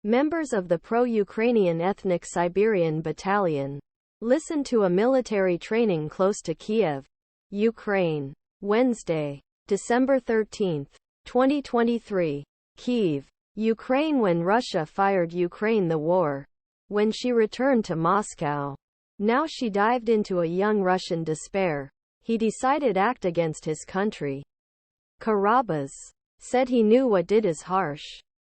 members of the pro-Ukrainian Ethnic Siberian Battalion, listened to a military training close to Kiev, Ukraine. Wednesday, December 13, 2023. Kyiv, Ukraine. When Russia fired Ukraine the war, when she returned to Moscow. Now she dived into a young Russian despair. He decided act against his country. Karabas said he knew what did is harsh.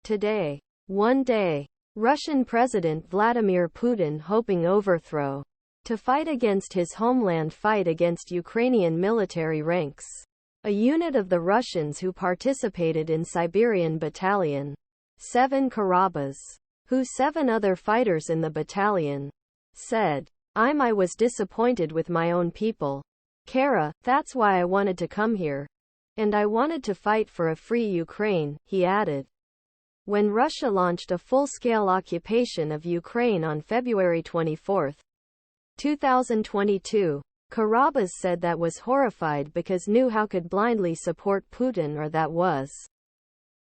Today, one day, Russian President Vladimir Putin hoping overthrow to fight against his homeland, fight against Ukrainian military ranks. A unit of the Russians who participated in Siberian Battalion 7 Karabas, who 7 other fighters in the battalion, said, I was disappointed with my own people. That's why I wanted to come here. And I wanted to fight for a free Ukraine, he added. When Russia launched a full-scale occupation of Ukraine on February 24, 2022, Karabas said that was horrified because knew how could blindly support Putin or that was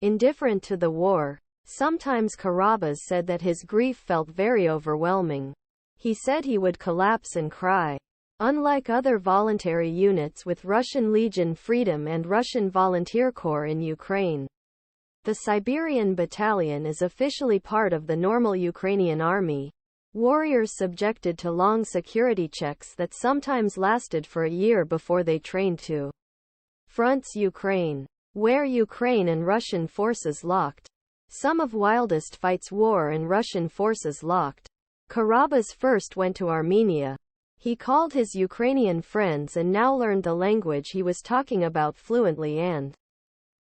indifferent to the war. Sometimes Karabas said that his grief felt very overwhelming. He said he would collapse and cry. Unlike other voluntary units with Russian Legion Freedom and Russian Volunteer Corps in Ukraine, the Siberian Battalion is officially part of the normal Ukrainian army. Warriors subjected to long security checks that sometimes lasted for a year before they trained to fronts Ukraine, where Ukraine and Russian forces locked. Some of wildest fights war and Russian forces locked. Karabas first went to Armenia. He called his Ukrainian friends and now learned the language he was talking about fluently and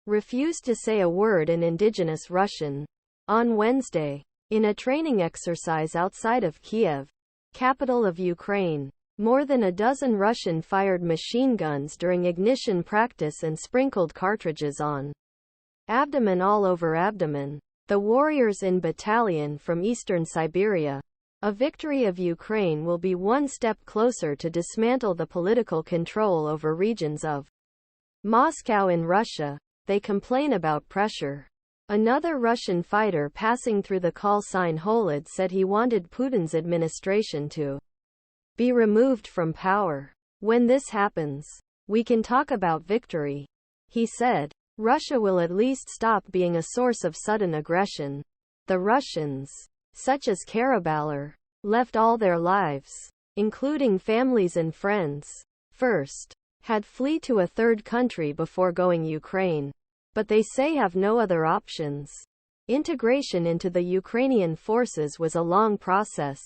refused to say a word in indigenous Russian. On Wednesday, in a training exercise outside of Kiev, capital of Ukraine, more than a dozen Russian-fired machine guns during ignition practice and sprinkled cartridges on abdomen all over abdomen. The warriors in battalion from Eastern Siberia. A victory of Ukraine will be one step closer to dismantle the political control over regions of Moscow in Russia. They complain about pressure. Another Russian fighter passing through the call sign Holod said he wanted Putin's administration to be removed from power. When this happens, we can talk about victory, he said. Russia will at least stop being a source of sudden aggression. The Russians, such as Karabalar, left all their lives, including families and friends, first, had flee to a third country before going Ukraine. But they say have no other options. Integration into the Ukrainian forces was a long process.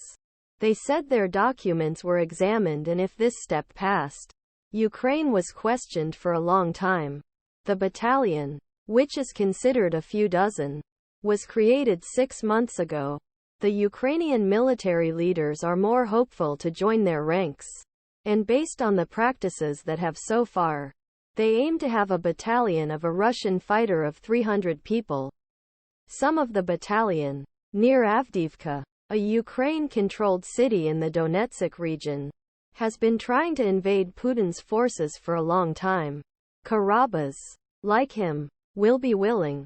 They said their documents were examined and if this step passed, Ukraine was questioned for a long time. The battalion, which is considered a few dozen, was created 6 months ago. The Ukrainian military leaders are more hopeful to join their ranks. And based on the practices that have so far, they aim to have a battalion of a Russian fighter of 300 people. Some of the battalion, near Avdiivka, a Ukraine-controlled city in the Donetsk region, has been trying to invade Putin's forces for a long time. Karabas, like him, will be willing